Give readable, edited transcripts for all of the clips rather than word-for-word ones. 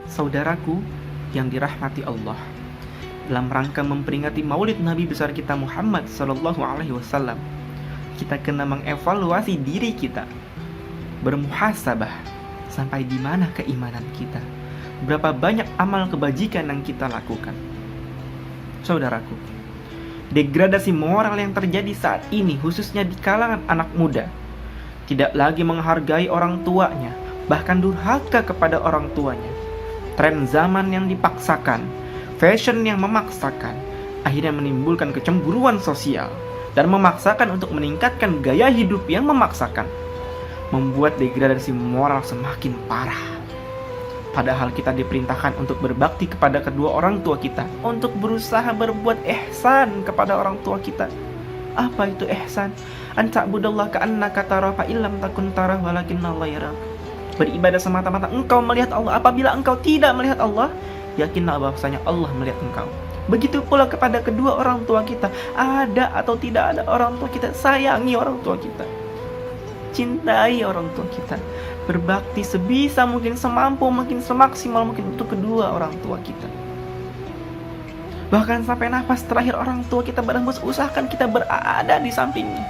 Saudaraku yang dirahmati Allah, dalam rangka memperingati Maulid Nabi besar kita Muhammad Sallallahu Alaihi Wasallam, kita kena mengevaluasi diri kita, bermuhasabah sampai di mana keimanan kita, berapa banyak amal kebajikan yang kita lakukan. Saudaraku, degradasi moral yang terjadi saat ini khususnya di kalangan anak muda, tidak lagi menghargai orang tuanya, bahkan durhaka kepada orang tuanya. Tren zaman yang dipaksakan, fashion yang memaksakan, akhirnya menimbulkan kecemburuan sosial dan memaksakan untuk meningkatkan gaya hidup yang memaksakan, membuat degradasi moral semakin parah. Padahal kita diperintahkan untuk berbakti kepada kedua orang tua kita, untuk berusaha berbuat ihsan kepada orang tua kita. Apa itu ihsan? An ta'budallaha ka'annaka tarahu fa illam takun tarahu walakinnallaha yarak. Beribadah semata-mata engkau melihat Allah. Apabila engkau tidak melihat Allah, yakinlah bahwasanya Allah melihat engkau. Begitu pula kepada kedua orang tua kita. Ada atau tidak ada orang tua kita, sayangi orang tua kita, cintai orang tua kita, berbakti sebisa mungkin, semampu mungkin, semaksimal mungkin untuk kedua orang tua kita. Bahkan sampai nafas terakhir orang tua kita berhembus, usahakan kita berada di sampingnya,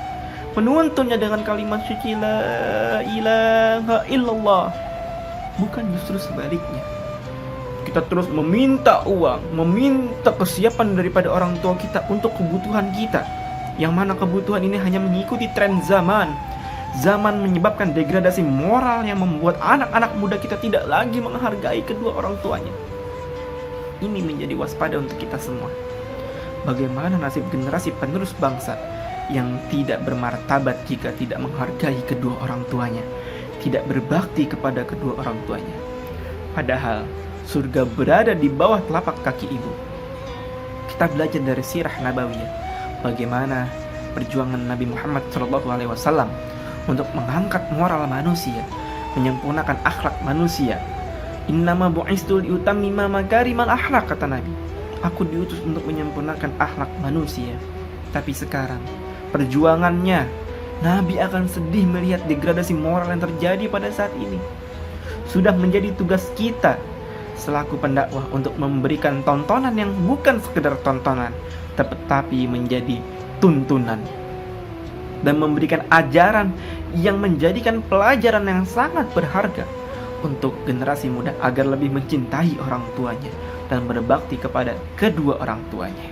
menuntunnya dengan kalimat suci la ilaha illallah. Bukan justru sebaliknya, kita terus meminta uang, meminta kesiapan daripada orang tua kita untuk kebutuhan kita, yang mana kebutuhan ini hanya mengikuti tren zaman. Zaman menyebabkan degradasi moral yang membuat anak-anak muda kita tidak lagi menghargai kedua orang tuanya. Ini menjadi waspada untuk kita semua. Bagaimana nasib generasi penerus bangsa yang tidak bermartabat jika tidak menghargai kedua orang tuanya, tidak berbakti kepada kedua orang tuanya. Padahal surga berada di bawah telapak kaki ibu. Kita belajar dari sirah nabawiyah, bagaimana perjuangan Nabi Muhammad SAW untuk mengangkat moral manusia, menyempurnakan akhlak manusia. Innama bu'istu liutammima makarimal akhlak, kata Nabi. Aku diutus untuk menyempurnakan akhlak manusia. Tapi sekarang perjuangannya, Nabi akan sedih melihat degradasi moral yang terjadi pada saat ini. Sudah menjadi tugas kita selaku pendakwah untuk memberikan tontonan yang bukan sekedar tontonan, tetapi menjadi tuntunan, dan memberikan ajaran yang menjadikan pelajaran yang sangat berharga untuk generasi muda agar lebih mencintai orang tuanya dan berbakti kepada kedua orang tuanya.